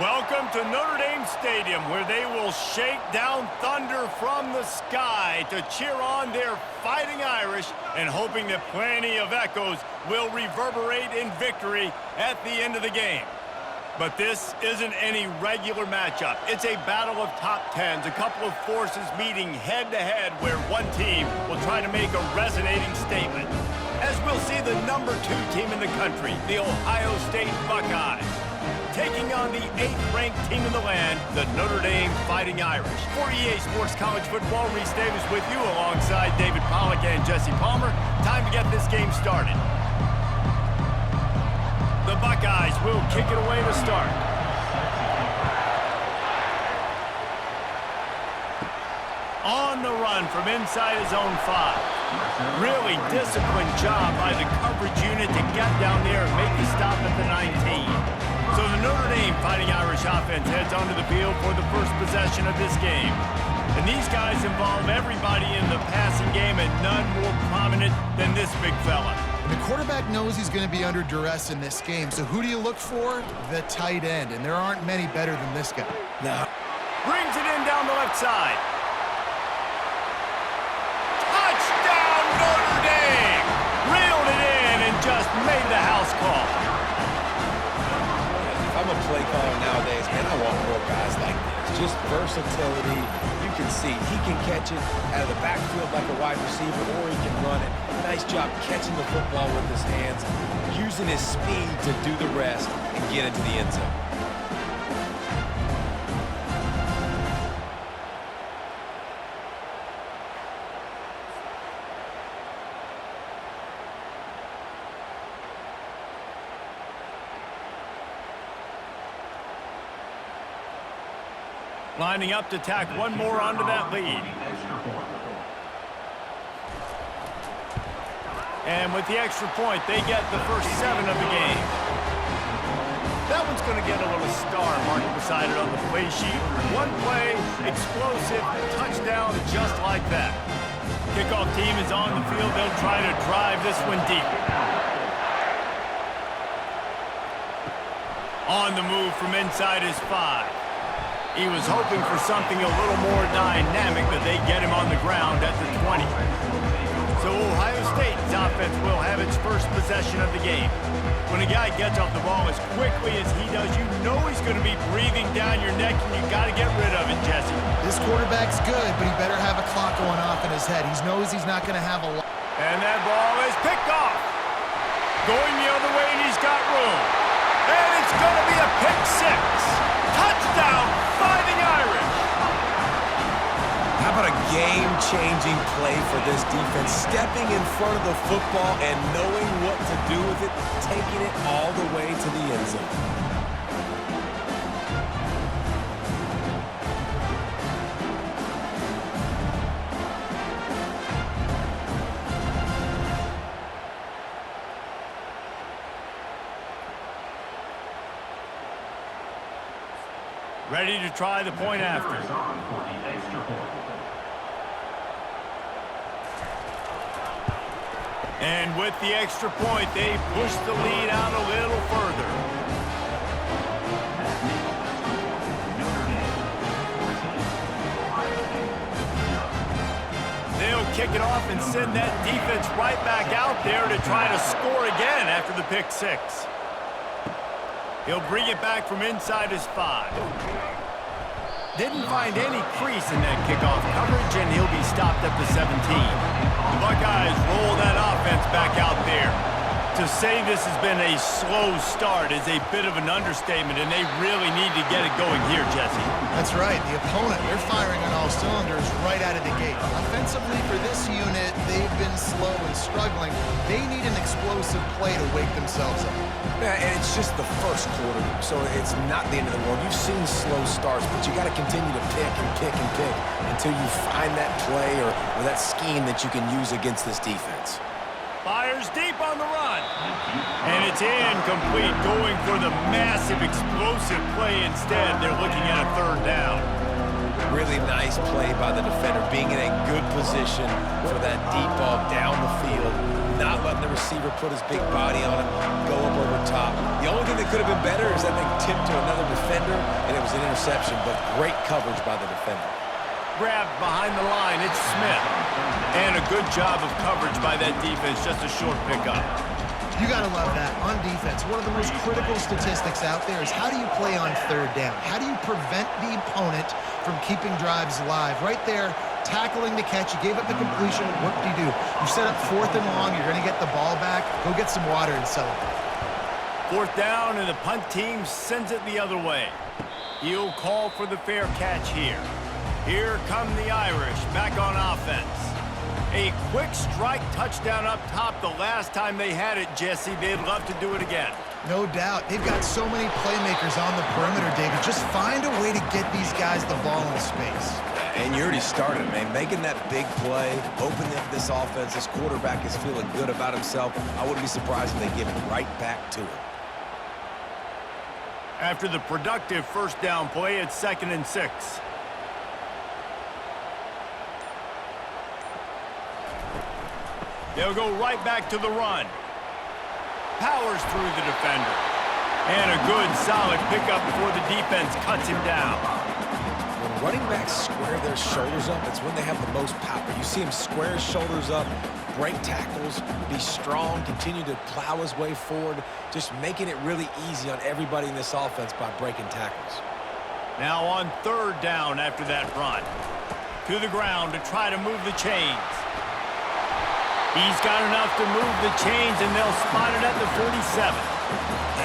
Welcome to Notre Dame Stadium, where they will shake down thunder from the sky to cheer on their Fighting Irish and hoping that plenty of echoes will reverberate in victory at the end of the game. But this isn't any regular matchup. It's a battle of top tens, a couple of forces meeting head-to-head where one team will try to make a resonating statement. As we'll see the #2 team in the country, the Ohio State Buckeyes, taking on the 8th-ranked team in the land, the Notre Dame Fighting Irish. For EA Sports College Football, Reese Davis with you alongside David Pollack and Jesse Palmer. Time to get this game started. The Buckeyes will kick it away to start. On the run from inside his own 5. Really disciplined job by the coverage unit to get down there and make the stop at the 19. So the Notre Dame Fighting Irish offense heads onto the field for the first possession of this game. And these guys involve everybody in the passing game, and none more prominent than this big fella. The quarterback knows he's going to be under duress in this game, so who do you look for? The tight end, and there aren't many better than this guy. No. Brings it in down the left side. Touchdown, Notre Dame! Reeled it in and just made the house call. I'm a play caller nowadays, man. I want more guys like this. Just versatility. You can see he can catch it out of the backfield like a wide receiver, or he can run it. Nice job catching the football with his hands, using his speed to do the rest and get into the end zone. Lining up to tack one more onto that lead. And with the extra point, they get the first 7 of the game. That one's going to get a little star marked beside it on the play sheet. One play, explosive, touchdown just like that. Kickoff team is on the field. They'll try to drive this one deep. On the move from inside his 5. He was hoping for something a little more dynamic, but they get him on the ground at the 20. So Ohio State's offense will have its first possession of the game. When a guy gets off the ball as quickly as he does, you know he's going to be breathing down your neck, and you got to get rid of it, Jesse. This quarterback's good, but he better have a clock going off in his head. He knows he's not going to have a lot. And that ball is picked off. Going the other way, and he's got room. And it's going to be a pick 6. Touchdown, Fighting Irish. How about a game-changing play for this defense? Stepping in front of the football and knowing what to do with it, taking it all the way to the end zone. Ready to try the point after. And with the extra point, they push the lead out a little further. They'll kick it off and send that defense right back out there to try to score again after the pick 6. He'll bring it back from inside his 5. Didn't find any crease in that kickoff coverage, and he'll be stopped at the 17. The Buckeyes roll that offense back out there. To say this has been a slow start is a bit of an understatement, and they really need to get it going here, Jesse. That's right. The opponent, they're firing on all cylinders right out of the gate. Offensively, for this unit, they've been slow and struggling. They need an explosive play to wake themselves up. Yeah, and it's just the first quarter, so it's not the end of the world. You've seen slow starts, but you got to continue to pick and pick and pick until you find that play or that scheme that you can use against this defense. Fires deep on the run. And it's incomplete, going for the massive explosive play instead. They're looking at a 3rd down. Really nice play by the defender, being in a good position for that deep ball down the field, not letting the receiver put his big body on it, go up over top. The only thing that could have been better is that thing tipped to another defender. defender, and it was an interception, but great coverage by the defender. Grabbed behind the line, it's Smith. And a good job of coverage by that defense, just a short pickup. You got to love that. On defense, one of the most critical statistics out there is how do you play on third down? How do you prevent the opponent from keeping drives alive? Right there, tackling the catch. You gave up the completion. What do? You set up 4th and long. You're going to get the ball back. Go get some water and celebrate. 4th down, and the punt team sends it the other way. He'll call for the fair catch here. Here come the Irish back on offense. A quick strike touchdown up top the last time they had it, Jesse. They'd love to do it again. No doubt. They've got so many playmakers on the perimeter, David. Just find a way to get these guys the ball in space. And you already started, man. Making that big play, opening up this offense. This quarterback is feeling good about himself. I wouldn't be surprised if they give it right back to him. After the productive first down play, it's 2nd and 6. They'll go right back to the run. Powers through the defender. And a good, solid pickup before the defense cuts him down. When running backs square their shoulders up, it's when they have the most power. You see him square his shoulders up, break tackles, be strong, continue to plow his way forward, just making it really easy on everybody in this offense by breaking tackles. Now on 3rd down after that run. To the ground to try to move the chains. He's got enough to move the chains, and they'll spot it at the 47.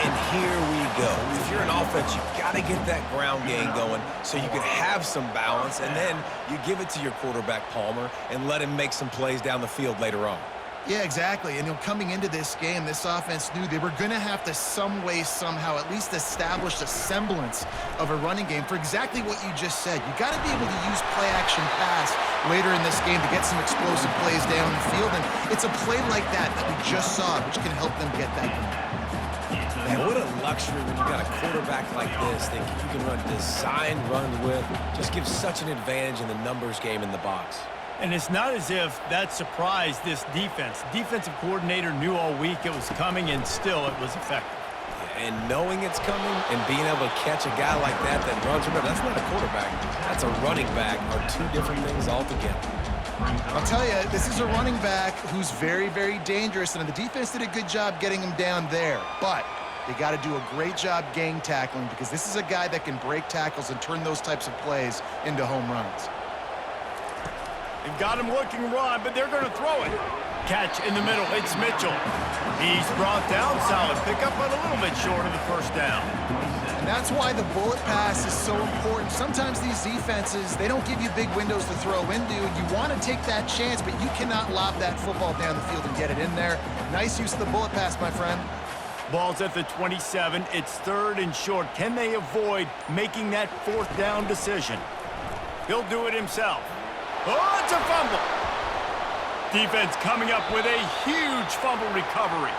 And here we go. If you're an offense, you've got to get that ground game going so you can have some balance, and then you give it to your quarterback, Palmer, and let him make some plays down the field later on. Yeah, exactly. And coming into this game, this offense knew they were going to have to some way, somehow, at least establish a semblance of a running game for exactly what you just said. You got to be able to use play-action pass later in this game to get some explosive plays down the field. And it's a play like that we just saw, which can help them get that going. Man, what a luxury when you got a quarterback like this that you can run design, run with. Just gives such an advantage in the numbers game in the box. And it's not as if that surprised this defense. Defensive coordinator knew all week it was coming, and still it was effective. And knowing it's coming and being able to catch a guy like that runs, remember, that's not a quarterback. That's a running back, are two different things altogether. I'll tell you, this is a running back who's very, very dangerous, and the defense did a good job getting him down there. But they got to do a great job gang tackling, because this is a guy that can break tackles and turn those types of plays into home runs. They've got him looking run, but they're going to throw it. Catch in the middle, it's Mitchell. He's brought down, solid pickup, but a little bit short of the first down. And that's why the bullet pass is so important. Sometimes these defenses, they don't give you big windows to throw into, and you want to take that chance, but you cannot lob that football down the field and get it in there. Nice use of the bullet pass, my friend. Ball's at the 27. It's 3rd and short. Can they avoid making that 4th down decision? He'll do it himself. Oh, it's a fumble. Defense coming up with a huge fumble recovery.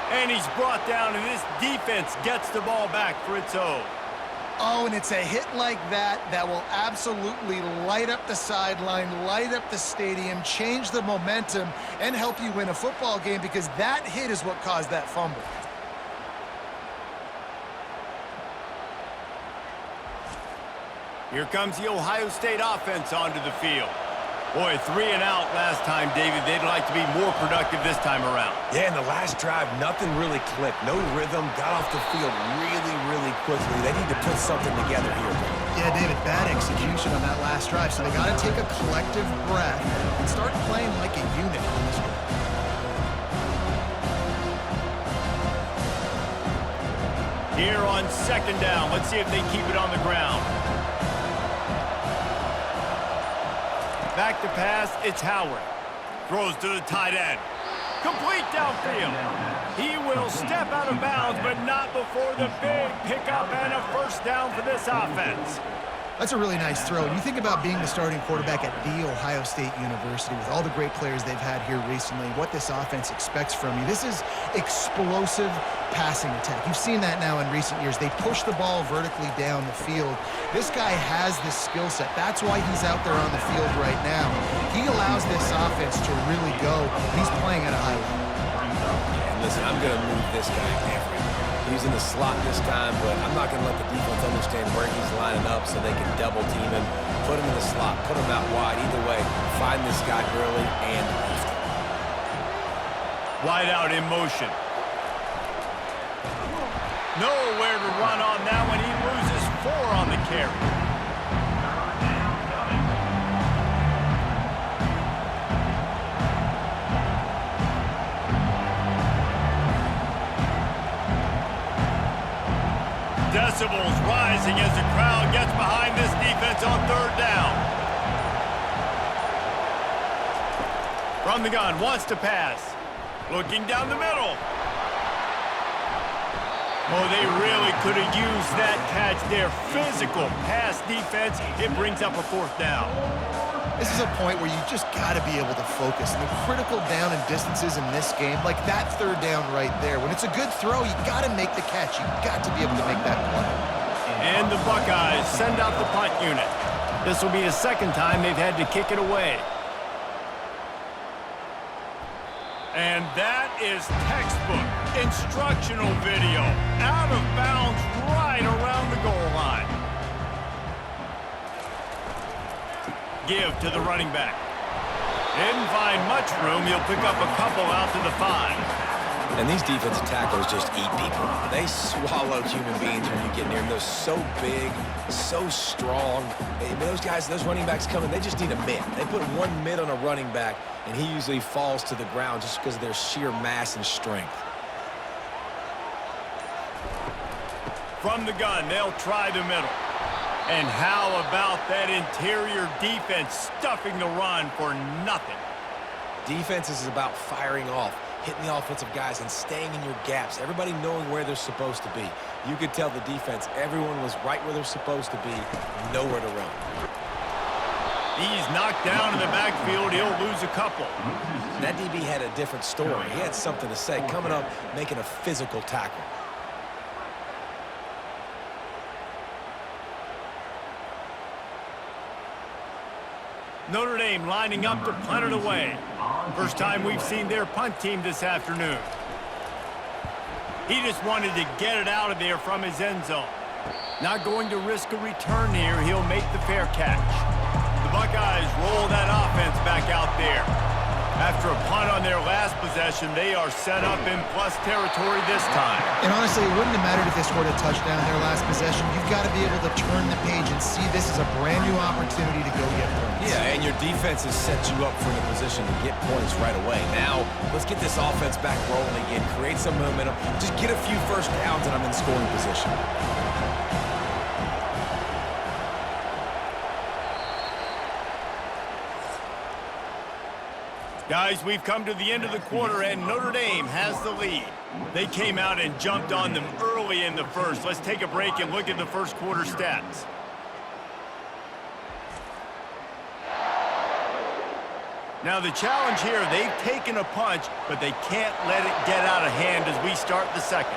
And he's brought down, and this defense gets the ball back for its own. Oh, and it's a hit like that that will absolutely light up the sideline, light up the stadium, change the momentum, and help you win a football game, because that hit is what caused that fumble. Here comes the Ohio State offense onto the field. Boy, 3 and out last time, David. They'd like to be more productive this time around. Yeah, in the last drive, nothing really clicked. No rhythm, got off the field really, really quickly. They need to put something together here. Yeah, David, bad execution on that last drive, so they got to take a collective breath and start playing like a unit on this one. Here on 2nd down, let's see if they keep it on the ground. Back to pass, it's Howard. Throws to the tight end. Complete downfield. He will step out of bounds, but not before the big pickup and a first down for this offense. That's a really nice throw. And you think about being the starting quarterback at The Ohio State University with all the great players they've had here recently, what this offense expects from you. This is explosive passing attack. You've seen that now in recent years. They push the ball vertically down the field. This guy has this skill set. That's why he's out there on the field right now. He allows this offense to really go. He's playing at a high level. And listen, I'm going to move this guy everywhere. Using the slot this time, but I'm not going to let the defense understand where he's lining up so they can double team him, put him in the slot, put him out wide. Either way, find this guy early and often. Wide out in motion. Nowhere to run on that one. He loses 4 on the carry. Decibels rising as the crowd gets behind this defense on 3rd down. From the gun, wants to pass. Looking down the middle. Oh, they really could have used that catch there. Physical pass defense. It brings up a 4th down. This is a point where you just got to be able to focus. And the critical down and distances in this game, like that 3rd down right there. When it's a good throw, you got to make the catch. You got to be able to make that play. And the Buckeyes send out the punt unit. This will be the 2nd time they've had to kick it away. And that is textbook instructional video. Out of bounds right around the goal line. Give to the running back. Didn't find much room. He'll pick up a couple out to the 5. And these defensive tacklers just eat people. They swallow human beings when you get near them. They're so big, so strong. Those guys, those running backs coming, they just need a mid. They put one mid on a running back, and he usually falls to the ground just because of their sheer mass and strength. From the gun, they'll try the middle. And how about that interior defense stuffing the run for nothing? Defense is about firing off, hitting the offensive guys and staying in your gaps. Everybody knowing where they're supposed to be. You could tell the defense, everyone was right where they're supposed to be, nowhere to run. He's knocked down in the backfield. He'll lose a couple. That DB had a different story. He had something to say, coming up, making a physical tackle. Notre Dame lining up to punt it away. First time we've seen their punt team this afternoon. He just wanted to get it out of there from his end zone. Not going to risk a return here. He'll make the fair catch. The Buckeyes roll that offense back out there. After a punt on their last possession, they are set up in plus territory this time. And honestly, it wouldn't have mattered if they scored a touchdown their last possession. You've got to be able to turn the page and see this is a brand new opportunity to go get points. Yeah, and your defense has set you up for the position to get points right away. Now, let's get this offense back rolling again, create some momentum, just get a few first downs, and I'm in scoring position. Guys, we've come to the end of the quarter, and Notre Dame has the lead. They came out and jumped on them early in the first. Let's take a break and look at the first quarter stats. Now, the challenge here, they've taken a punch, but they can't let it get out of hand as we start the second.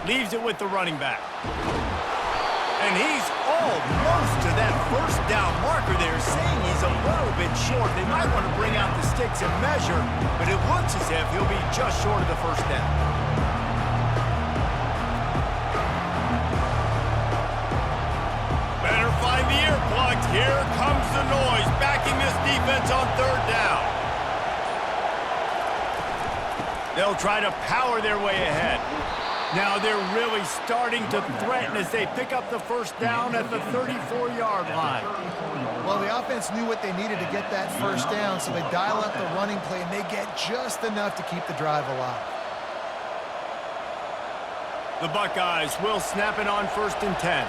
Leaves it with the running back. And he's almost to that first down marker there, saying he's a little bit short. They might want to bring out the sticks and measure, but it looks as if he'll be just short of the first down. Better find the earplugs. Here comes the noise, backing this defense on 3rd down. They'll try to power their way ahead. Now they're really starting to threaten as they pick up the first down at the 34-yard line. Well, the offense knew what they needed to get that first down, so they dial up the running play, and they get just enough to keep the drive alive. The Buckeyes will snap it on 1st and 10.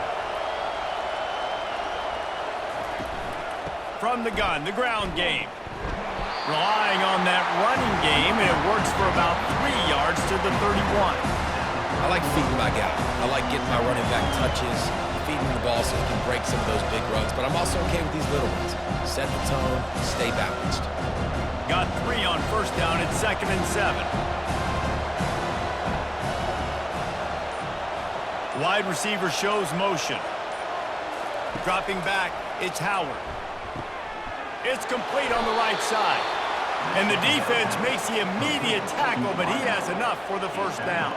From the gun, the ground game. Relying on that running game, and it works for about 3 yards to the 31. I like feeding my guy. I like getting my running back touches, feeding the ball so he can break some of those big runs, but I'm also okay with these little ones. Set the tone, stay balanced. Got 3 on first down at 2nd and 7. Wide receiver shows motion. Dropping back, it's Howard. It's complete on the right side. And the defense makes the immediate tackle, but he has enough for the first down.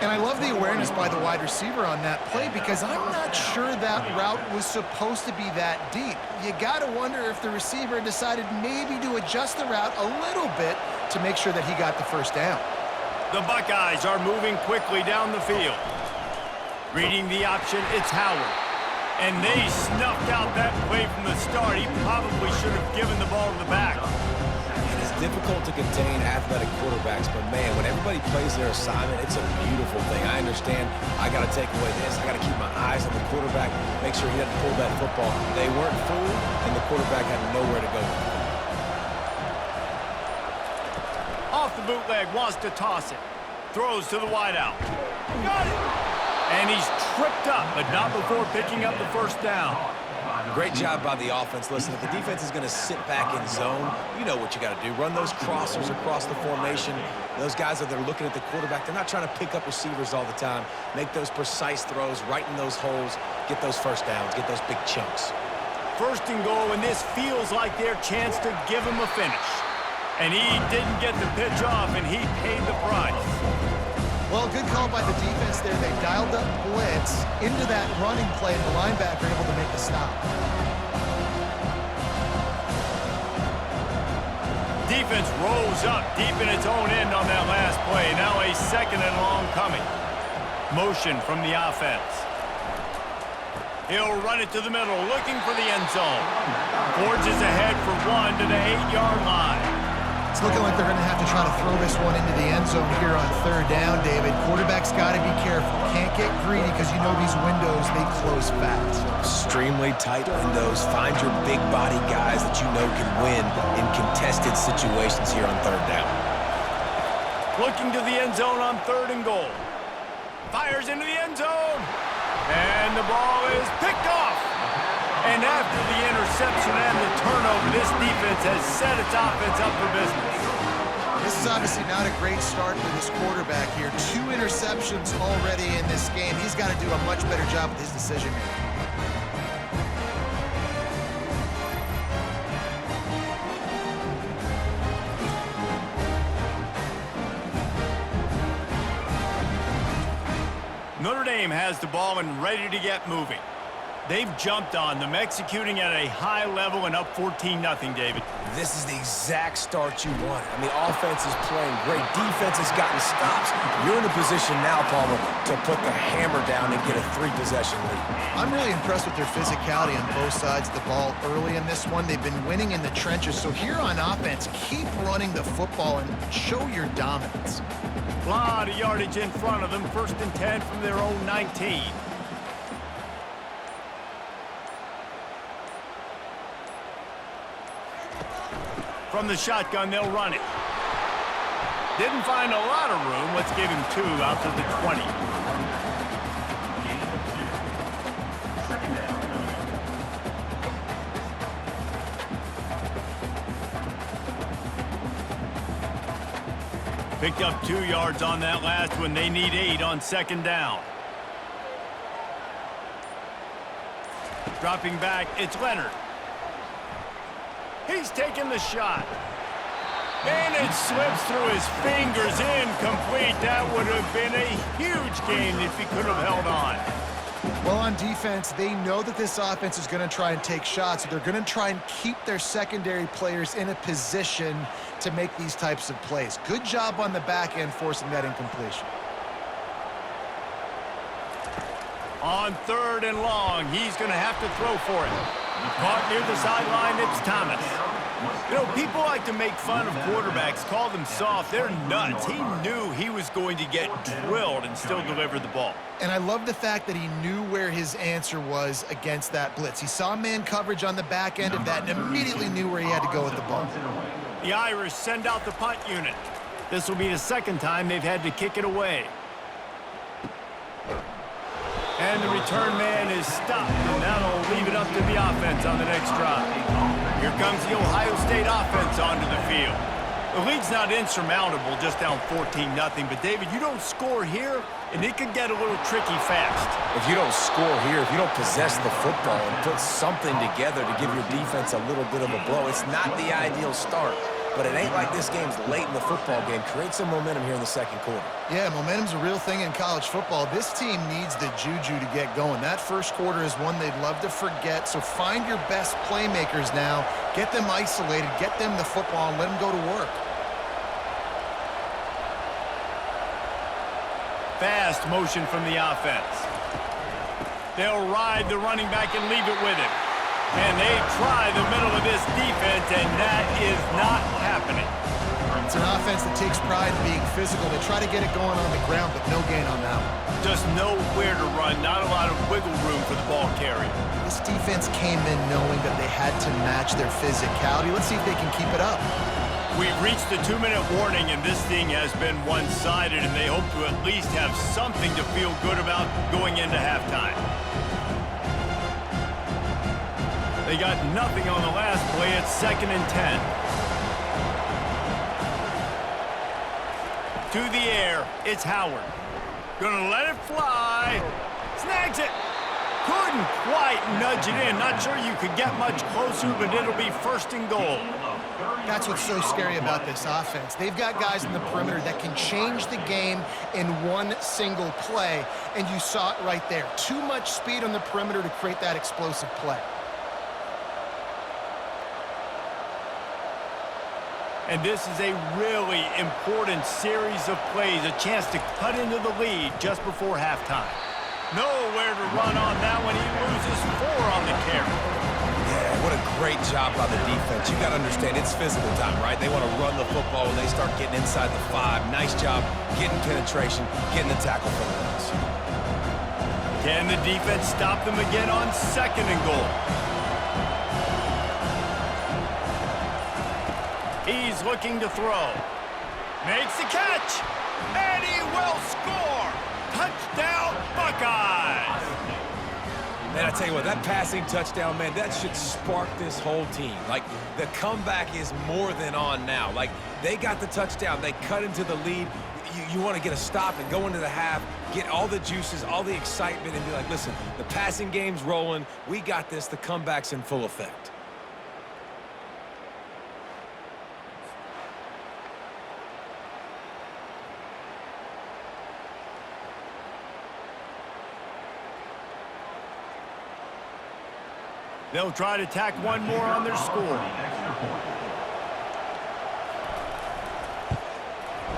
And I love the awareness by the wide receiver on that play because I'm not sure that route was supposed to be that deep. You got to wonder if the receiver decided maybe to adjust the route a little bit to make sure that he got the first down. The Buckeyes are moving quickly down the field. Reading the option, it's Howard. And they snuffed out that play from the start. He probably should have given the ball to the back. It's difficult to contain athletic quarterbacks, but man, when everybody plays their assignment, it's a beautiful thing. I understand I got to take away this. I got to keep my eyes on the quarterback, make sure he doesn't pull that football. They weren't fooled, and the quarterback had nowhere to go. Off the bootleg, wants to toss it. Throws to the wideout. Got it! And he's tripped up, but not before picking up the first down. Great job by the offense. Listen, if the defense is going to sit back in zone, you know what you got to do. Run those crossers across the formation. Those guys that are looking at the quarterback, they're not trying to pick up receivers all the time. Make those precise throws, right in those holes, get those first downs, get those big chunks. First and goal, and this feels like their chance to give him a finish. And he didn't get the pitch off, and he paid the price. Well, good call by the defense there. They dialed up blitz into that running play, and the linebacker able to make the stop. Defense rolls up deep in its own end on that last play. Now a second and long coming. Motion from the offense. He'll run it to the middle, looking for the end zone. Forges ahead for one to the 8-yard line. It's looking like they're going to have to try to throw this one into the end zone here on third down, David. Quarterback's got to be careful. Can't get greedy because you know these windows, they close fast. Extremely tight windows. Find your big body guys that you know can win in contested situations here on third down. Looking to the end zone on third and goal. Fires into the end zone. And the ball is picked off. And after the interception and the turnover, this defense has set its offense up for business. This is obviously not a great start for this quarterback here. 2 interceptions already in this game. He's got to do a much better job with his decision-making. Notre Dame has the ball and ready to get moving. They've jumped on them, executing at a high level and up 14-0, David. This is the exact start you want. I mean, offense is playing great. Defense has gotten stops. You're in a position now, Palmer, to put the hammer down and get a 3-possession lead. I'm really impressed with their physicality on both sides of the ball early in this one. They've been winning in the trenches. So here on offense, keep running the football and show your dominance. A lot of yardage in front of them. 1st and 10 from their own 19. From the shotgun, they'll run it. Didn't find a lot of room. Let's give him 2 out to the 20. Picked up 2 yards on that last one. They need 8 on 2nd down. Dropping back, it's Leonard. He's taking the shot. And it slips through his fingers, incomplete. That would have been a huge gain if he could have held on. Well, on defense, they know that this offense is going to try and take shots. So they're going to try and keep their secondary players in a position to make these types of plays. Good job on the back end forcing that incompletion. On 3rd and long, he's going to have to throw for it. Caught near the sideline, it's Thomas. You know, people like to make fun of quarterbacks, call them soft. They're nuts. He knew he was going to get drilled and still deliver the ball. And I love the fact that he knew where his answer was against that blitz. He saw man coverage on the back end of that and immediately knew where he had to go with the ball. The Irish send out the punt unit. This will be the 2nd time they've had to kick it away. And the return man is stopped, and that'll leave it up to the offense on the next drive. Here comes the Ohio State offense onto the field. The lead's not insurmountable, just down 14-0, but David, you don't score here, and it could get a little tricky fast. If you don't score here, if you don't possess the football and put something together to give your defense a little bit of a blow, it's not the ideal start. but it ain't like this game's late in the football game. Create some momentum here in the second quarter. Yeah, momentum's a real thing in college football. This team needs the juju to get going. That first quarter is one they'd love to forget, so find your best playmakers now. Get them isolated, get them the football, and let them go to work. Fast motion from the offense. They'll ride the running back and leave it with him. And they try the middle of this defense, and that is not happening. It's an offense that takes pride in being physical. They try to get it going on the ground, but no gain on that one. Just nowhere to run, not a lot of wiggle room for the ball carrier. This defense came in knowing that they had to match their physicality. Let's see if they can keep it up. We've reached the 2-minute warning, and this thing has been one-sided, and they hope to at least have something to feel good about going into halftime. They got nothing on the last play. It's 2nd and 10. To the air, it's Howard. Gonna let it fly. Snags it. Couldn't quite nudge it in. Not sure you could get much closer, but it'll be 1st and goal. That's what's so scary about this offense. They've got guys in the perimeter that can change the game in one single play, and you saw it right there. Too much speed on the perimeter to create that explosive play. And this is a really important series of plays, a chance to cut into the lead just before halftime. Nowhere to run on that one. He loses 4 on the carry. Yeah, what a great job by the defense. You got to understand, it's physical time, right? They want to run the football when they start getting inside the 5. Nice job getting penetration, getting the tackle for the loss. Can the defense stop them again on 2nd and goal? He's looking to throw. Makes the catch. And he will score. Touchdown, Buckeyes. Man, I tell you what, that passing touchdown, man, that should spark this whole team. Like, the comeback is more than on now. Like, they got the touchdown. They cut into the lead. You want to get a stop and go into the half, get all the juices, all the excitement, and be like, listen, the passing game's rolling. We got this. The comeback's in full effect. They'll try to tack one more on their score.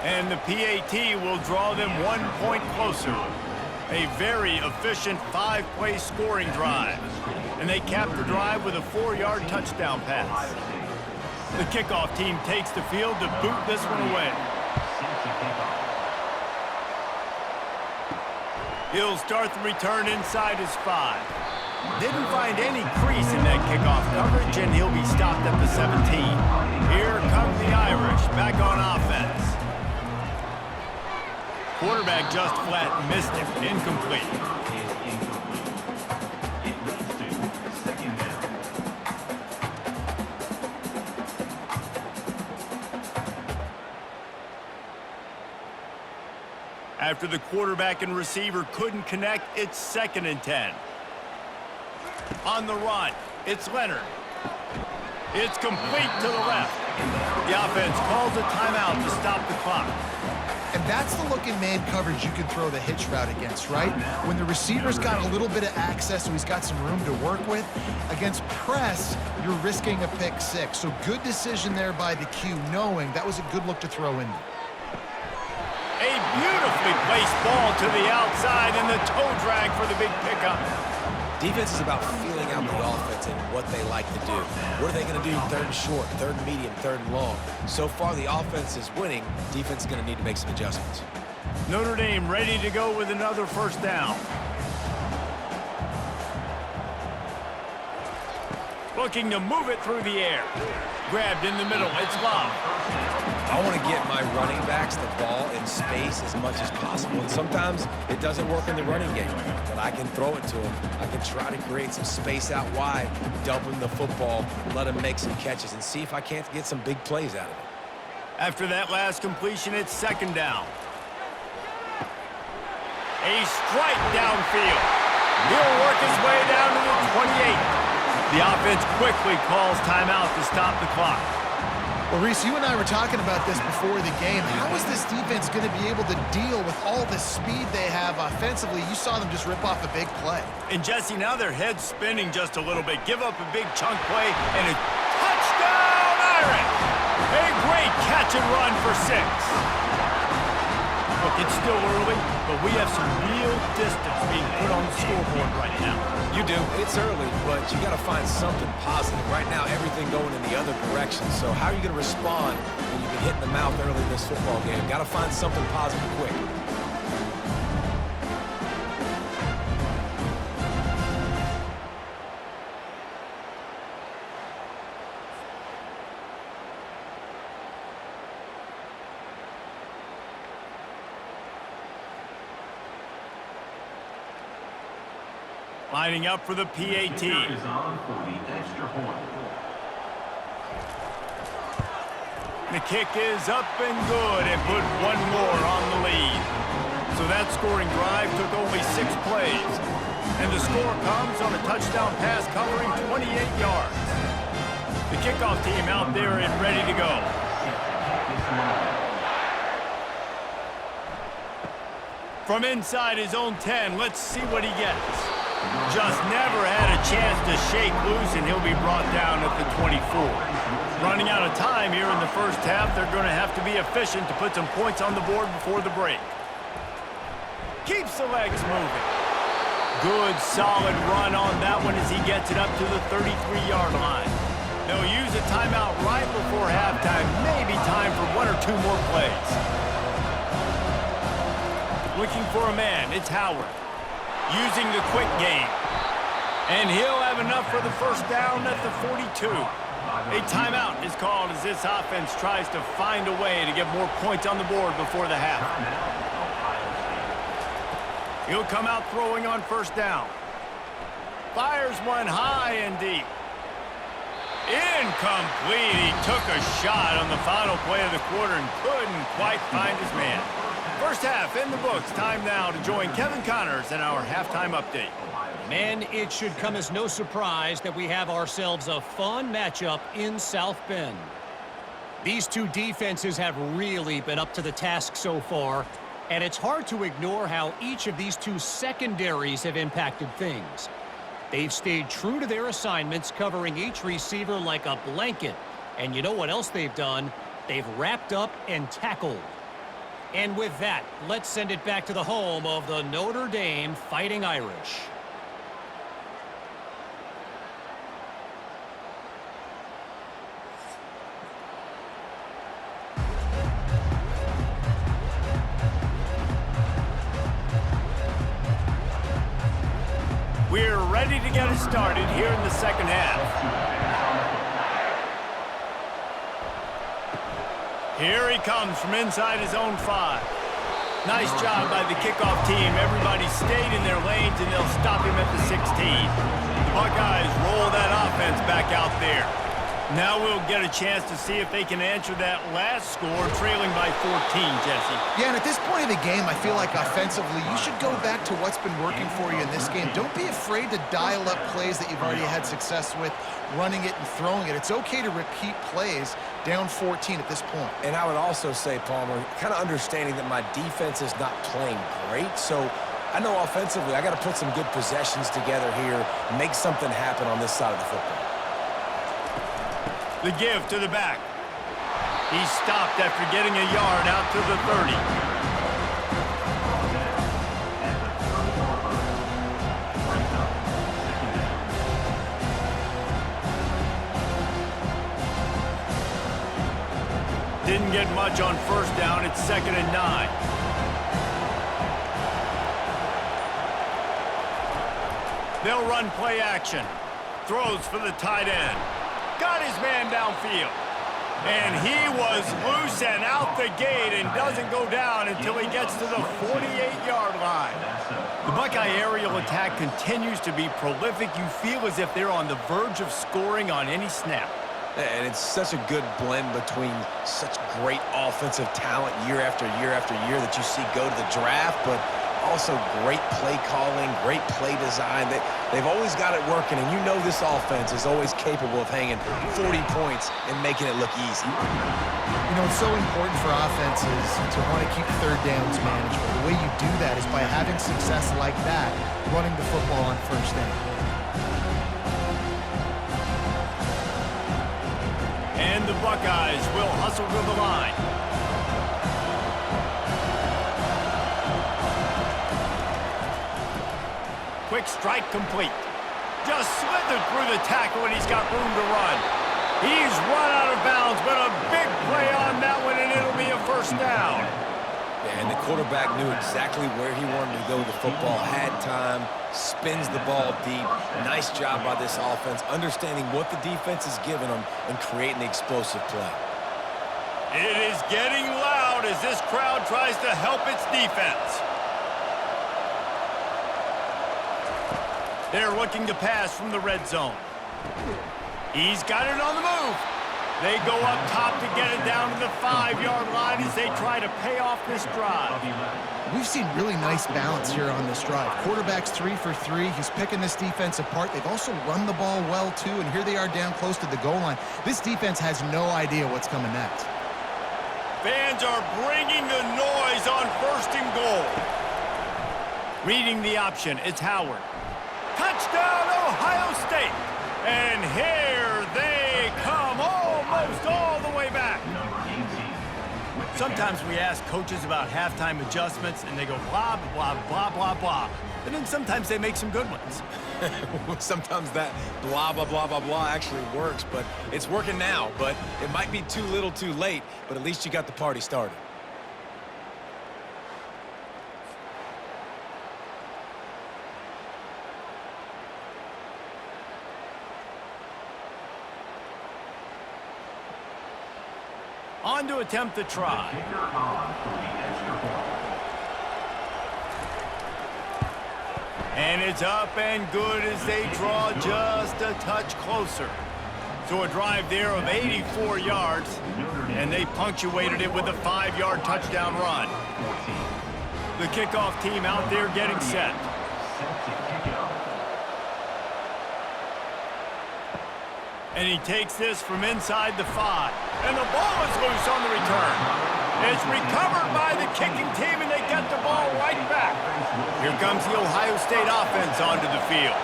And the PAT will draw them 1 point closer. A very efficient 5-play scoring drive. And they cap the drive with a 4-yard touchdown pass. The kickoff team takes the field to boot this one away. He'll start the return inside his 5. Didn't find any crease in that kickoff coverage, and he'll be stopped at the 17. Here come the Irish, back on offense. Quarterback just flat missed it, incomplete. After the quarterback and receiver couldn't connect, it's 2nd and 10. On the run, it's Leonard. It's complete to the left. The offense calls a timeout to stop the clock. And that's the look in man coverage you can throw the hitch route against, right? When the receiver's got a little bit of access, so he's got some room to work with. Against press, you're risking a pick 6. So good decision there by the Q, knowing that was a good look to throw in. A beautifully placed ball to the outside, and the toe drag for the big pickup. Defense is about feeling out the offense and what they like to do. What are they going to do 3rd and short, 3rd and medium, 3rd and long? So far, the offense is winning. Defense is going to need to make some adjustments. Notre Dame ready to go with another 1st down. Looking to move it through the air. Grabbed in the middle. It's Love. I want to get my running backs the ball in space as much as possible. And sometimes it doesn't work in the running game, but I can throw it to them. I can try to create some space out wide, dump them the football, let them make some catches, and see if I can't get some big plays out of it. After that last completion, it's 2nd down. A strike downfield. He'll work his way down to the 28. The offense quickly calls timeout to stop the clock. Well, Reese, you and I were talking about this before the game. How is this defense going to be able to deal with all the speed they have offensively? You saw them just rip off a big play. And Jesse, now their head's spinning just a little bit. Give up a big chunk play and a touchdown Irish! A great catch and run for 6. Look, it's still early, but we have some real distance being put on the scoreboard right now. You do. It's early, but you got to find something positive. Right now, everything going in the other direction. So how are you going to respond when you've been hit in the mouth early in this football game? Got to find something positive quick. Lining up for the PAT. The kick is up and good and put one more on the lead. So that scoring drive took only 6 plays. And the score comes on a touchdown pass covering 28 yards. The kickoff team out there and ready to go. From inside his own 10, let's see what he gets. Just never had a chance to shake loose, and he'll be brought down at the 24. Running out of time here in the first half, they're going to have to be efficient to put some points on the board before the break. Keeps the legs moving. Good, solid run on that one as he gets it up to the 33-yard line. They'll use a timeout right before halftime. Maybe time for 1 or 2 more plays. Looking for a man, it's Howard. Using the quick game. And he'll have enough for the first down at the 42. A timeout is called as this offense tries to find a way to get more points on the board before the half. He'll come out throwing on first down. Fires one high and deep. Incomplete. He took a shot on the final play of the quarter and couldn't quite find his man. First half in the books. Time now to join Kevin Connors in our halftime update. Man, it should come as no surprise that we have ourselves a fun matchup in South Bend. These two defenses have really been up to the task so far, and it's hard to ignore how each of these two secondaries have impacted things. They've stayed true to their assignments, covering each receiver like a blanket. And you know what else they've done? They've wrapped up and tackled. And with that, let's send it back to the home of the Notre Dame Fighting Irish. We're ready to get it started here in the second half. Here he comes from inside his own 5. Nice job by the kickoff team. Everybody stayed in their lanes, and they'll stop him at the 16. The Buckeyes roll that offense back out there. Now we'll get a chance to see if they can answer that last score, trailing by 14, Jesse. Yeah, and at this point of the game, I feel like offensively, you should go back to what's been working for you in this game. Don't be afraid to dial up plays that you've already had success with, running it and throwing it. It's okay to repeat plays down 14 at this point. And I would also say, Palmer, kind of understanding that my defense is not playing great, so I know offensively I got to put some good possessions together here, make something happen on this side of the football. The give to the back. He stopped after getting a yard out to the 30. Didn't get much on first down. It's 2nd and 9. They'll run play action. Throws for the tight end. Got his man downfield. And he was loose and out the gate and doesn't go down until he gets to the 48-yard line. The Buckeye aerial attack continues to be prolific. You feel as if they're on the verge of scoring on any snap. And it's such a good blend between such great offensive talent year after year after year that you see go to the draft, but also great play calling, great play design. They've always got it working, and you know this offense is always capable of hanging 40 points and making it look easy. You know, it's so important for offenses to want to keep third downs manageable. The way you do that is by having success like that, running the football on first down. And the Buckeyes will hustle to the line. Quick strike complete. Just slithered through the tackle, and he's got room to run. He's run out of bounds, but a big play on that one, and it'll be a first down. Yeah, and the quarterback knew exactly where he wanted to go with the football, had time, spins the ball deep. Nice job by this offense, understanding what the defense is giving them and creating the explosive play. It is getting loud as this crowd tries to help its defense. They're looking to pass from the red zone. He's got it on the move. They go up top to get it down to the 5-yard line as they try to pay off this drive. We've seen really nice balance here on this drive. Quarterback's 3 for 3. He's picking this defense apart. They've also run the ball well, too, and here they are down close to the goal line. This defense has no idea what's coming next. Fans are bringing the noise on first and goal. Reading the option, it's Howard. Touchdown, Ohio State. And here they come, almost all the way back. Sometimes we ask coaches about halftime adjustments, and they go blah, blah, blah, blah, blah. And then sometimes they make some good ones. Sometimes that blah, blah, blah, blah, blah actually works, but it's working now. But it might be too little too late, but at least you got the party started. On to attempt the try. And it's up and good as they draw just a touch closer. So a drive there of 84 yards, and they punctuated it with a 5-yard touchdown run. The kickoff team out there getting set. And he takes this from inside the 5. And the ball is loose on the return. It's recovered by the kicking team, and they get the ball right back. Here comes the Ohio State offense onto the field.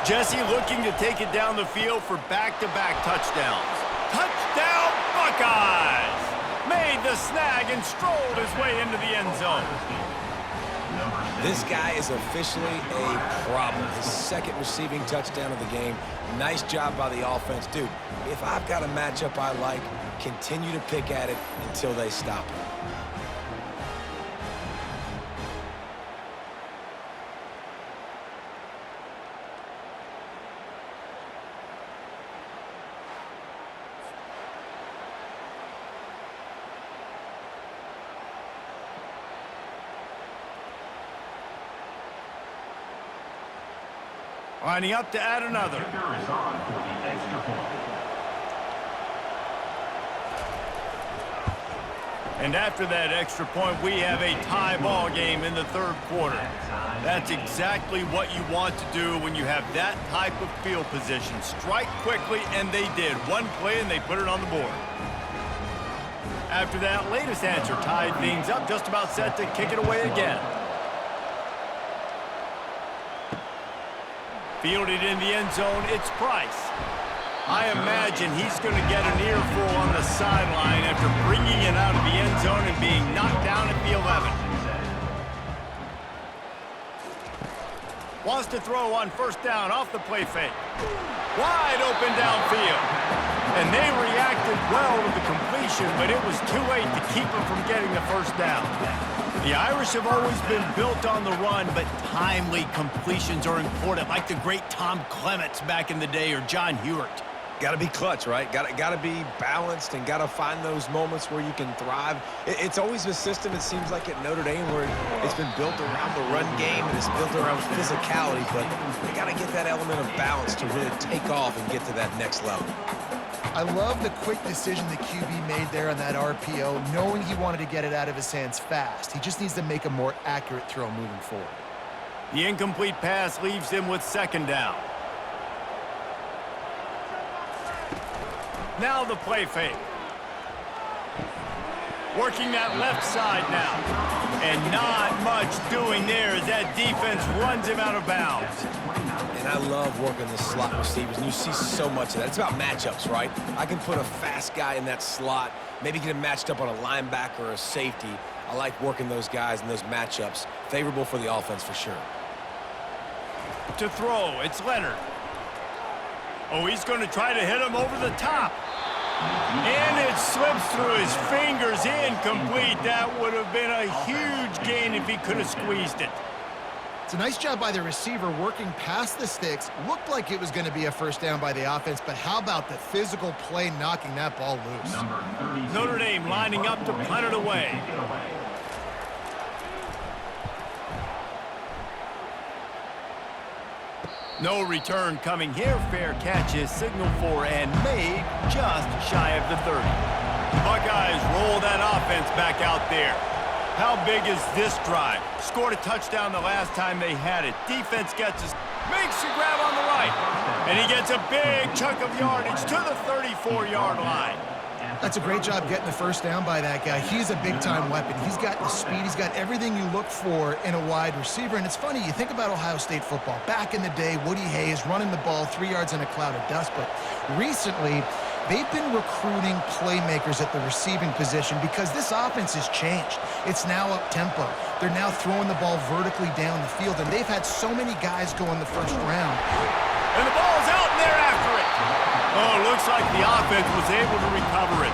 Jesse looking to take it down the field for back-to-back touchdowns. Touchdown, Buckeyes! Made the snag and strolled his way into the end zone. This guy is officially a problem. His second receiving touchdown of the game. Nice job by the offense. Dude, if I've got a matchup I like, continue to pick at it until they stop it. Lining up to add another. And after that extra point, we have a tie ball game in the third quarter. That's exactly what you want to do when you have that type of field position. Strike quickly, and they did. One play, and they put it on the board. After that latest answer tied things up, just about set to kick it away again. Fielded in the end zone, it's Price. I imagine he's going to get an earful on the sideline after bringing it out of the end zone and being knocked down at the 11. Wants to throw on first down off the play fake. Wide open downfield. And they reacted well to the completion, but it was too late to keep him from getting the first down. The Irish have always been built on the run, but timely completions are important, like the great Tom Clements back in the day or John Hewart. Got to be clutch, right? Got to be balanced and got to find those moments where you can thrive. It's always a system, it seems like, at Notre Dame where it's been built around the run game and it's built around physicality, but they got to get that element of balance to really take off and get to that next level. I love the quick decision the QB made there on that RPO, knowing he wanted to get it out of his hands fast. He just needs to make a more accurate throw moving forward. The incomplete pass leaves him with second down. Now the play fake. Working that left side now. And not much doing there as that defense runs him out of bounds. And I love working the slot receivers, and you see so much of that. It's about matchups, right? I can put a fast guy in that slot, maybe get him matched up on a linebacker or a safety. I like working those guys in those matchups. Favorable for the offense for sure. To throw, it's Leonard. Oh, he's going to try to hit him over the top. And it slips through his fingers, incomplete. That would have been a huge gain if he could have squeezed it. It's a nice job by the receiver working past the sticks. Looked like it was going to be a first down by the offense, but how about the physical play knocking that ball loose? Notre Dame lining up to punt it away. No return coming here. Fair catch is signaled for and made just shy of the 30. The Buckeyes roll that offense back out there. How big is this drive? Scored a touchdown the last time they had it. Defense gets us, makes a grab on the right. And he gets a big chunk of yardage to the 34-yard line. That's a great job getting the first down by that guy. He's a big-time weapon. He's got the speed. He's got everything you look for in a wide receiver. And it's funny, you think about Ohio State football. Back in the day, Woody Hayes running the ball 3 yards in a cloud of dust. But recently, they've been recruiting playmakers at the receiving position because this offense has changed. It's now up-tempo. They're now throwing the ball vertically down the field. And they've had so many guys go in the first round. And the ball's out, and they're after it. Oh, looks like the offense was able to recover it.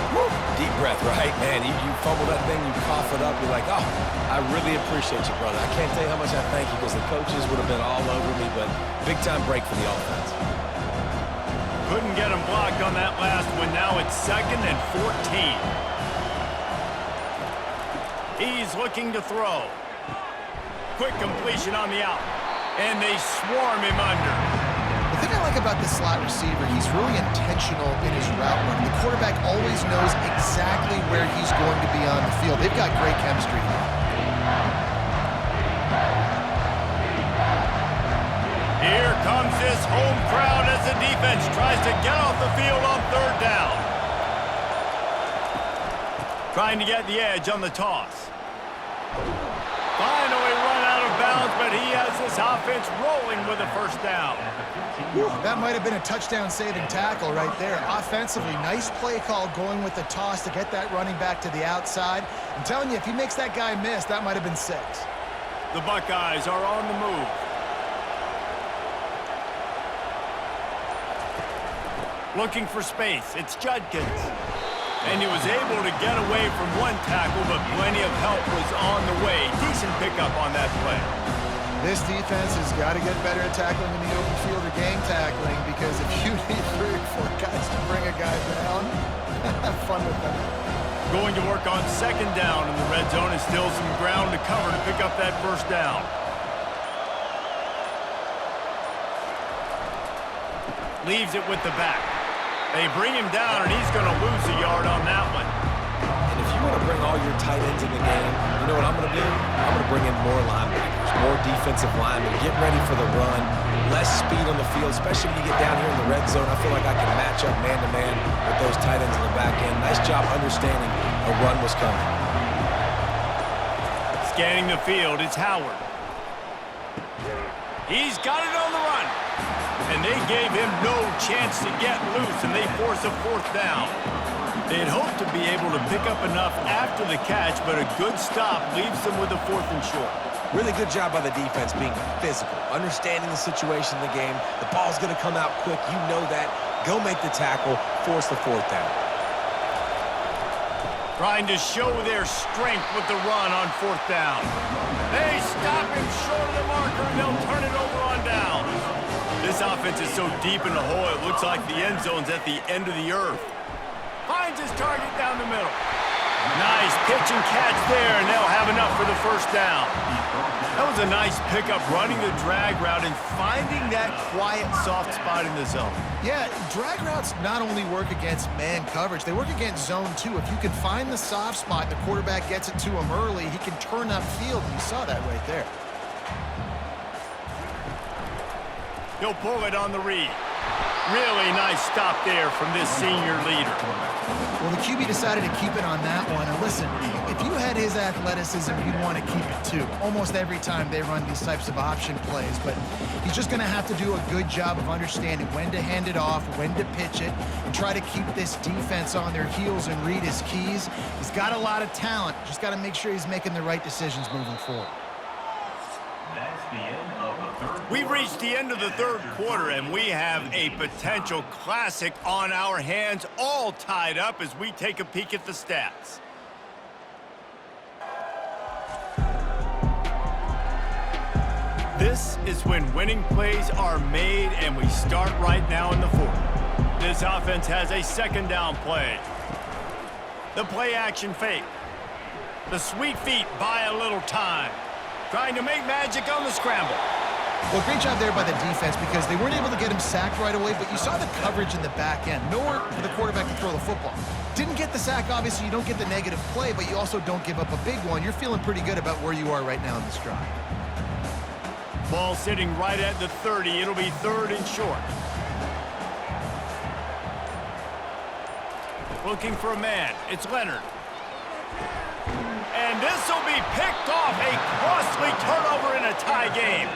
Woo. Deep breath, right? Man, you fumble that thing, you cough it up, you're like, oh, I really appreciate you, brother. I can't tell you how much I thank you because the coaches would have been all over me, but big-time break for the offense. Couldn't get him blocked on that last one. Now it's 2nd and 14. He's looking to throw. Quick completion on the out. And they swarm him under. The thing I like about this slot receiver, he's really intentional in his route running. The quarterback always knows exactly where he's going to be on the field. They've got great chemistry here. Here comes this home crowd as the defense tries to get off the field on 3rd down. Trying to get the edge on the toss. Finally run out of bounds, but he has this offense rolling with a first down. That might have been a touchdown-saving tackle right there. Offensively, nice play call going with the toss to get that running back to the outside. I'm telling you, if he makes that guy miss, that might have been 6. The Buckeyes are on the move. Looking for space. It's Judkins. And he was able to get away from one tackle, but plenty of help was on the way. Decent pickup on that play. This defense has got to get better at tackling in the open field or game tackling, because if you need 3 or 4 guys to bring a guy down, have fun with that. Going to work on 2nd down in the red zone, and still some ground to cover to pick up that first down. Leaves it with the back. They bring him down, and he's going to lose a yard on that one. And if you want to bring all your tight ends in the game, you know what I'm going to do? I'm going to bring in more linebackers, more defensive linemen, get ready for the run, less speed on the field, especially when you get down here in the red zone. I feel like I can match up man-to-man with those tight ends in the back end. Nice job understanding a run was coming. Scanning the field, it's Howard. He's got it on the run. And they gave him no chance to get loose, and they force a 4th down. They'd hoped to be able to pick up enough after the catch, but a good stop leaves them with a 4th and short. Really good job by the defense being physical, understanding the situation in the game. The ball's going to come out quick. You know that. Go make the tackle, force the 4th down. Trying to show their strength with the run on 4th down. They stop him short of the marker, and they'll turn it over on down. This offense is so deep in the hole, it looks like the end zone's at the end of the earth. Finds his target down the middle. Nice pitch and catch there, and they'll have enough for the first down. That was a nice pickup, running the drag route and finding that quiet, soft spot in the zone. Yeah, drag routes not only work against man coverage, they work against zone too. If you can find the soft spot and the quarterback gets it to him early, he can turn upfield, and you saw that right there. He'll pull it on the read. Really nice stop there from this senior leader. Well, the QB decided to keep it on that one. And listen, if you had his athleticism, you'd want to keep it too. Almost every time they run these types of option plays. But he's just going to have to do a good job of understanding when to hand it off, when to pitch it, and try to keep this defense on their heels and read his keys. He's got a lot of talent. Just got to make sure he's making the right decisions moving forward. We've reached the end of the third quarter, and we have a potential classic on our hands, all tied up as we take a peek at the stats. This is when winning plays are made, and we start right now in the fourth. This offense has a second down play. The play action fake. The sweet feet buy a little time. Trying to make magic on the scramble. Well, great job there by the defense because they weren't able to get him sacked right away, but you saw the coverage in the back end. Nowhere for the quarterback to throw the football. Didn't get the sack, obviously. You don't get the negative play, but you also don't give up a big one. You're feeling pretty good about where you are right now in this drive. Ball sitting right at the 30. It'll be third and short. Looking for a man. It's Leonard. And this will be picked off. A costly turnover in a tie game.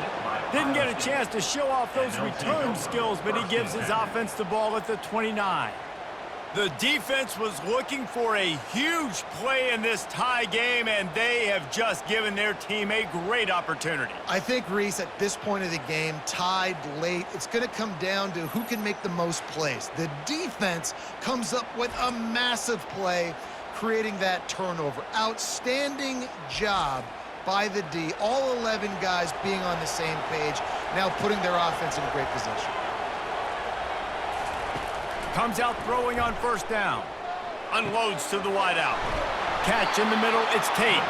Didn't get a chance to show off those return skills, but he gives his offense the ball at the 29. The defense was looking for a huge play in this tie game, and they have just given their team a great opportunity. I think, Reese, at this point of the game, tied late, it's going to come down to who can make the most plays. The defense comes up with a massive play, creating that turnover. Outstanding job by the D. All 11 guys being on the same page, now putting their offense in a great position. Comes out throwing on first down. Unloads to the wideout. Catch in the middle, it's Tate.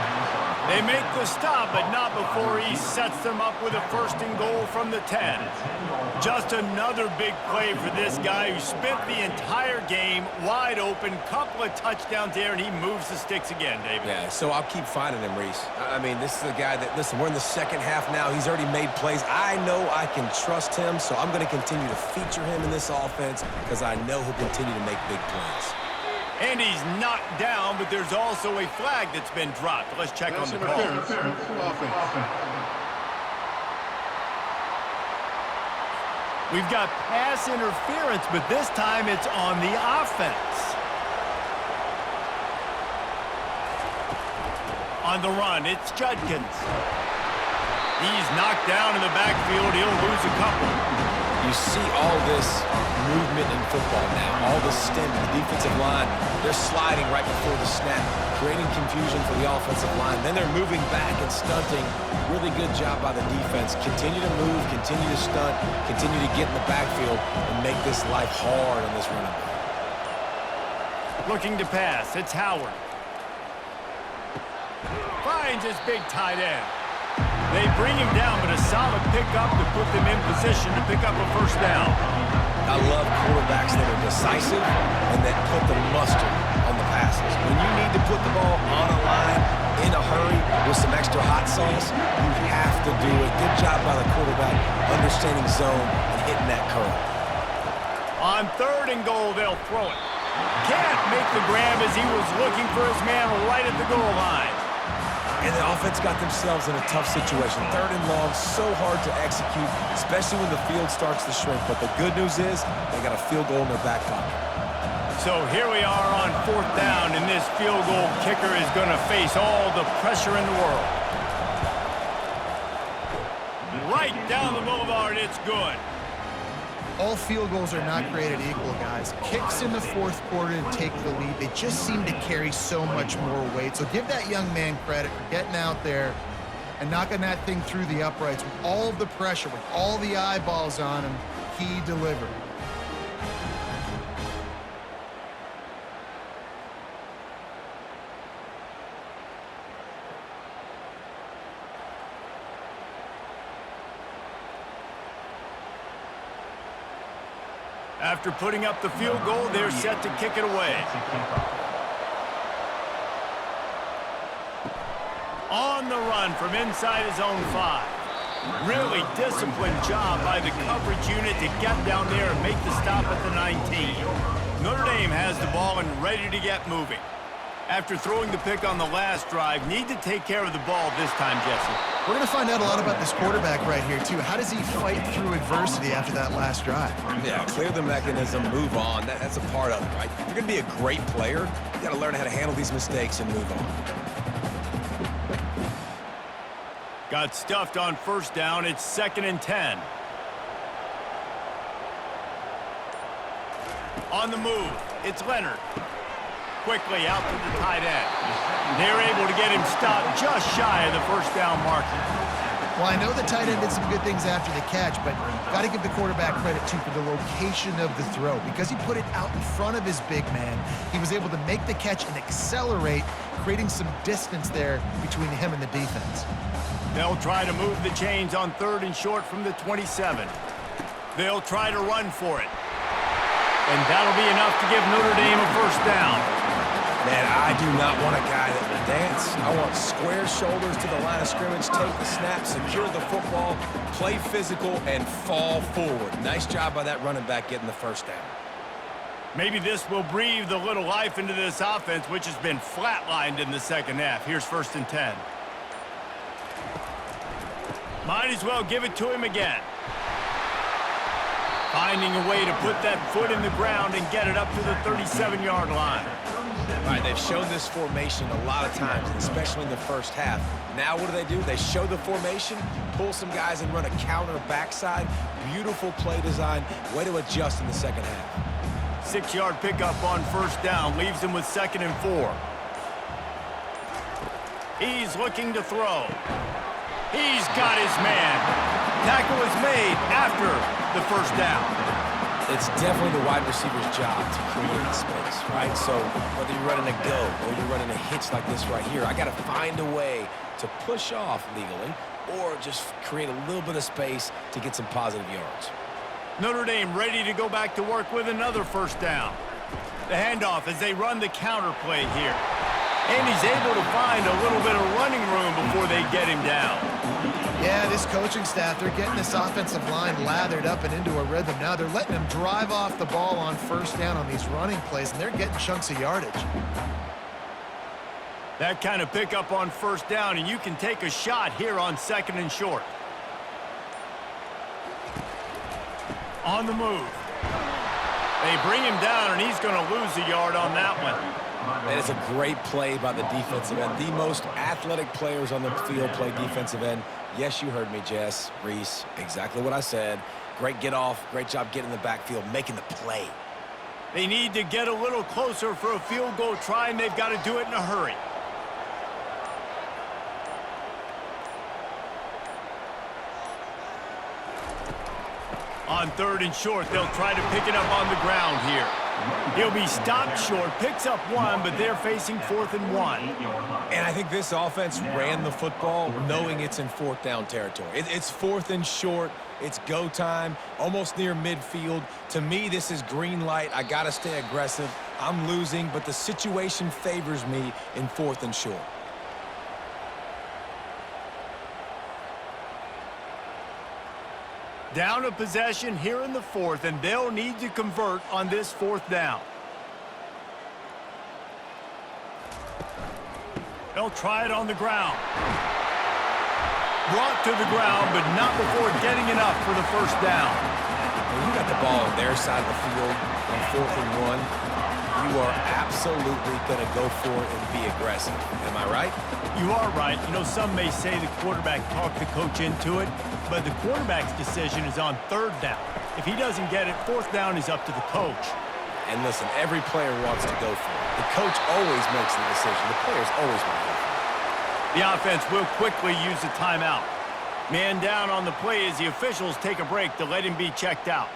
They make the stop, but not before he sets them up with a first and goal from the 10. Just another big play for this guy who spent the entire game wide open. Couple of touchdowns there, and he moves the sticks again, David. Yeah, so I'll keep finding him, Reese. I mean, this is a guy that, listen, we're in the second half now. He's already made plays. I know I can trust him, so I'm going to continue to feature him in this offense because I know he'll continue to make big plays. And he's knocked down, but there's also a flag that's been dropped. Let's check on the call. We've got pass interference, but this time it's on the offense. On the run, it's Judkins. He's knocked down in the backfield. He'll lose a couple. You see all this movement in football now, all the stint, the defensive line, they're sliding right before the snap, creating confusion for the offensive line. Then they're moving back and stunting. Really good job by the defense. Continue to move, continue to stunt, continue to get in the backfield and make this life hard on this running back. Looking to pass, it's Howard. Finds his big tight end. They bring him down, but a solid pickup to put them in position to pick up a first down. I love quarterbacks that are decisive and that put the mustard on the passes. When you need to put the ball on a line in a hurry with some extra hot sauce, you have to do it. Good job by the quarterback understanding zone and hitting that curve. On third and goal, they'll throw it. Can't make the grab as he was looking for his man right at the goal line. And the offense got themselves in a tough situation. Third and long, so hard to execute, especially when the field starts to shrink. But the good news is they got a field goal in their back pocket. So here we are on fourth down, and this field goal kicker is going to face all the pressure in the world. Right down the boulevard, it's good. All field goals are not created equal, guys. Kicks in the fourth quarter to take the lead. They just seem to carry so much more weight. So give that young man credit for getting out there and knocking that thing through the uprights with all of the pressure, with all the eyeballs on him. He delivered. After putting up the field goal, they're set to kick it away. On the run from inside his own 5. Really disciplined job by the coverage unit to get down there and make the stop at the 19. Notre Dame has the ball and ready to get moving. After throwing the pick on the last drive, need to take care of the ball this time, Jesse. We're going to find out a lot about this quarterback right here, too. How does he fight through adversity after that last drive? Yeah, clear the mechanism, move on. That's a part of it, right? If you're going to be a great player, you got to learn how to handle these mistakes and move on. Got stuffed on first down. It's 2nd and 10. On the move, it's Leonard. Quickly out to the tight end. They're able to get him stopped just shy of the first down marker. Well, I know the tight end did some good things after the catch, but got to give the quarterback credit, too, for the location of the throw. Because he put it out in front of his big man, he was able to make the catch and accelerate, creating some distance there between him and the defense. They'll try to move the chains on 3rd and short from the 27. They'll try to run for it. And that'll be enough to give Notre Dame a first down. Man, I do not want a guy that will dance. I want square shoulders to the line of scrimmage, take the snap, secure the football, play physical, and fall forward. Nice job by that running back getting the first down. Maybe this will breathe a little life into this offense, which has been flatlined in the second half. Here's 1st and 10. Might as well give it to him again. Finding a way to put that foot in the ground and get it up to the 37-yard line. All right, they've shown this formation a lot of times, especially in the first half. Now what do? They show the formation, pull some guys and run a counter backside. Beautiful play design. Way to adjust in the second half. 6-yard pickup on first down. Leaves him with 2nd and 4. He's looking to throw. He's got his man. Tackle is made after the first down. It's definitely the wide receiver's job to create space, right? So whether you're running a go or you're running a hitch like this right here, I got to find a way to push off legally or just create a little bit of space to get some positive yards. Notre Dame ready to go back to work with another first down. The handoff as they run the counter play here. And he's able to find a little bit of running room before they get him down. Yeah, this coaching staff, they're getting this offensive line lathered up and into a rhythm. Now they're letting them drive off the ball on first down on these running plays, and they're getting chunks of yardage. That kind of pickup on first down, and you can take a shot here on 2nd and short. On the move. They bring him down, and he's going to lose a yard on that one. And it's a great play by the defensive end. The most athletic players on the field play defensive end. Yes, you heard me, Jess, Reese, exactly what I said. Great get off, great job getting in the backfield, making the play. They need to get a little closer for a field goal try, and they've got to do it in a hurry. On 3rd and short, they'll try to pick it up on the ground here. He'll be stopped short, picks up 1, but they're facing 4th and 1. And I think this offense ran the football knowing it's in 4th down territory. It's 4th and short. It's go time, almost near midfield. To me, this is green light. I got to stay aggressive. I'm losing, but the situation favors me in 4th and short. Down a possession here in the 4th, and they'll need to convert on this 4th down. They'll try it on the ground. Brought to the ground, but not before getting enough for the first down. When you got the ball on their side of the field on 4th and 1, you are absolutely going to go for it and be aggressive. Am I right? You are right. You know, some may say the quarterback talked the coach into it, but the quarterback's decision is on 3rd down. If he doesn't get it, 4th down is up to the coach. And listen, every player wants to go for it. The coach always makes the decision. The players always want to go for it. The offense will quickly use a timeout. Man down on the play as the officials take a break to let him be checked out.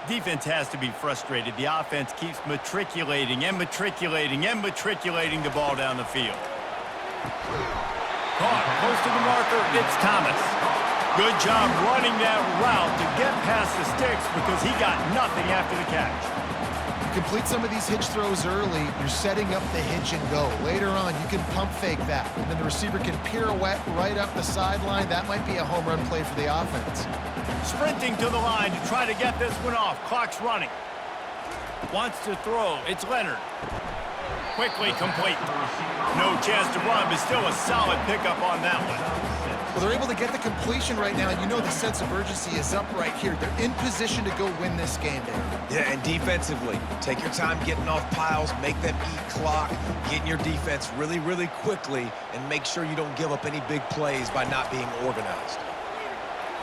Defense has to be frustrated. The offense keeps matriculating and matriculating and matriculating the ball down the field. Caught close to the marker. It's Thomas. Good job running that route to get past the sticks because he got nothing after the catch. Complete some of these hitch throws early, you're setting up the hitch and go. Later on, you can pump fake that, and then the receiver can pirouette right up the sideline. That might be a home run play for the offense. Sprinting to the line to try to get this one off. Clock's running. Wants to throw. It's Leonard. Quickly complete. No chance to run, but still a solid pickup on that one. Well, they're able to get the completion right now, and you know the sense of urgency is up right here. They're in position to go win this game, David. Yeah, and defensively, take your time getting off piles, make them eat clock, get in your defense really, really quickly, and make sure you don't give up any big plays by not being organized.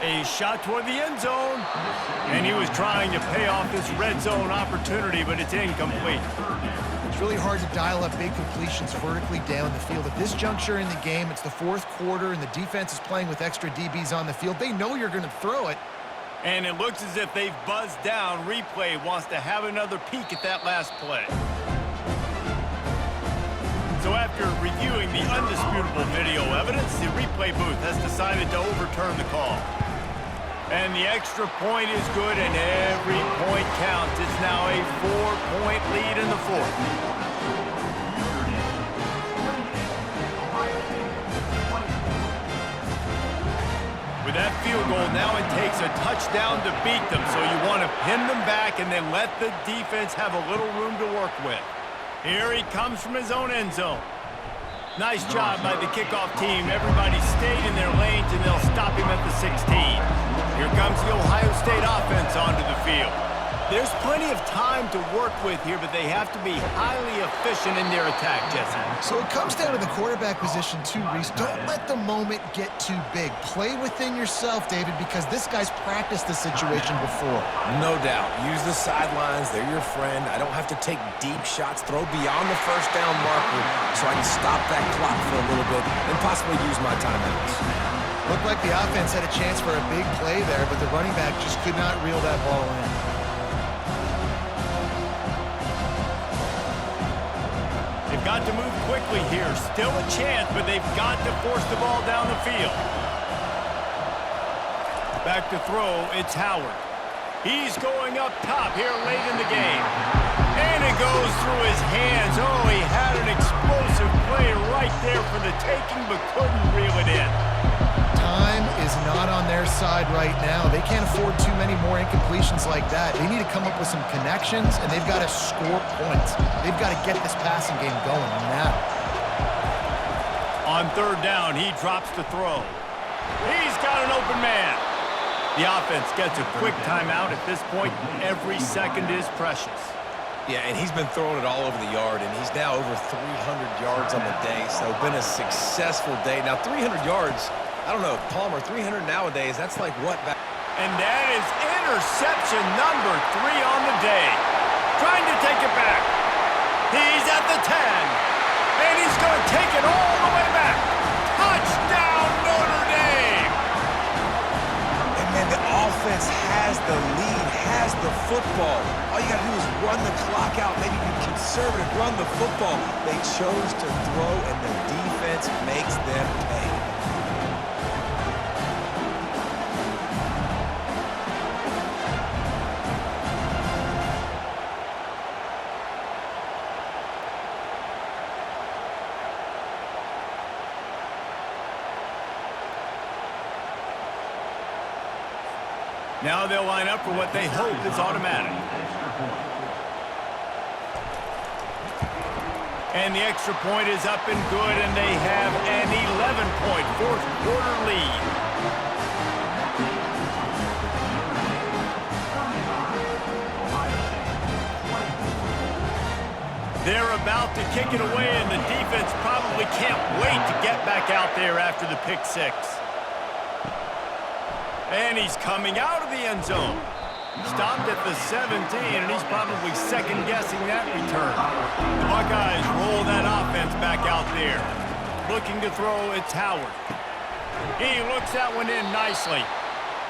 A shot toward the end zone, and he was trying to pay off this red zone opportunity, but it's incomplete. It's really hard to dial up big completions vertically down the field. At this juncture in the game, it's the fourth quarter, and the defense is playing with extra DBs on the field. They know you're going to throw it. And it looks as if they've buzzed down. Replay wants to have another peek at that last play. So after reviewing the undisputable video evidence, the replay booth has decided to overturn the call. And the extra point is good, and every point counts. It's now a 4-point lead in the fourth. With that field goal, now it takes a touchdown to beat them, so you want to pin them back and then let the defense have a little room to work with. Here he comes from his own end zone. Nice job by the kickoff team. Everybody stayed in their lanes, and they'll stop him at the 16. Here comes the Ohio State offense onto the field. There's plenty of time to work with here, but they have to be highly efficient in their attack, Jesse. So it comes down to the quarterback position too, Reese. Don't let the moment get too big. Play within yourself, David, because this guy's practiced the situation before. No doubt. Use the sidelines. They're your friend. I don't have to take deep shots. Throw beyond the first down marker so I can stop that clock for a little bit and possibly use my timeouts. Looked like the offense had a chance for a big play there, but the running back just could not reel that ball in. They've got to move quickly here. Still a chance, but they've got to force the ball down the field. Back to throw, it's Howard. He's going up top here late in the game. And it goes through his hands. Oh, he had an explosive play right there for the taking, but couldn't reel it in. Time is not on their side right now. They can't afford too many more incompletions like that. They need to come up with some connections, and they've got to score points. They've got to get this passing game going now. On third down, he drops to throw. He's got an open man. The offense gets a quick timeout at this point. Every second is precious. Yeah, and he's been throwing it all over the yard, and he's now over 300 yards on the day, so been a successful day. Now, 300 yards, I don't know, Palmer, 300 nowadays, that's like what? And that is interception number 3 on the day. Trying to take it back. He's at the 10. And he's going to take it all the way back. Touchdown, Notre Dame! And then the offense has the lead, has the football. All you got to do is run the clock out, maybe be conservative, run the football. They chose to throw, and the defense makes them pay. Now they'll line up for what they hope is automatic. And the extra point is up and good, and they have an 11-point fourth quarter lead. They're about to kick it away, and the defense probably can't wait to get back out there after the pick six. And he's coming out of the end zone. Stopped at the 17, and he's probably second-guessing that return. The Buckeyes roll that offense back out there. Looking to throw, it's Howard. He looks that one in nicely.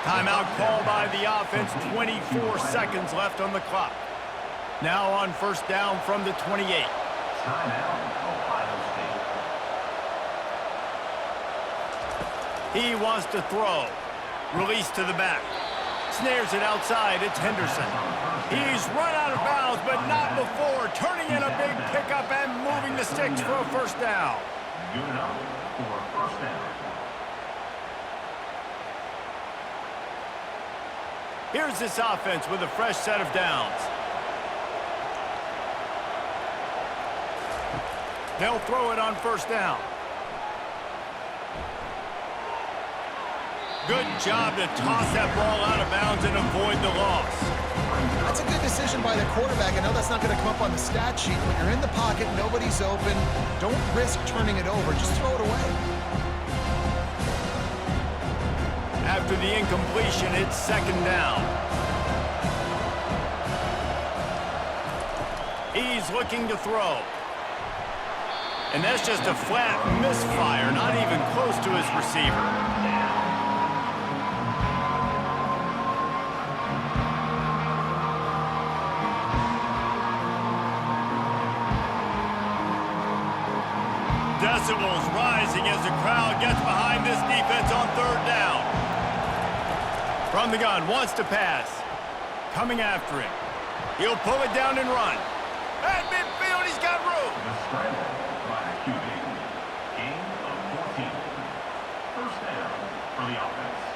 Timeout called by the offense, 24 seconds left on the clock. Now on first down from the 28. He wants to throw. Release to the back. Snares it outside. It's Henderson. He's run out of bounds, but not before turning in a big pickup and moving the sticks for a first down. Good enough for a first down. Here's this offense with a fresh set of downs. They'll throw it on first down. Good job to toss that ball out of bounds and avoid the loss. That's a good decision by the quarterback. I know that's not going to come up on the stat sheet. When you're in the pocket, nobody's open. Don't risk turning it over. Just throw it away. After the incompletion, it's second down. He's looking to throw. And that's just a flat misfire, not even close to his receiver. Decibels rising as the crowd gets behind this defense on third down. From the gun, wants to pass. Coming after him. He'll pull it down and run. At midfield, he's got room. The scramble by the QB. Gain of 14. First down for the offense.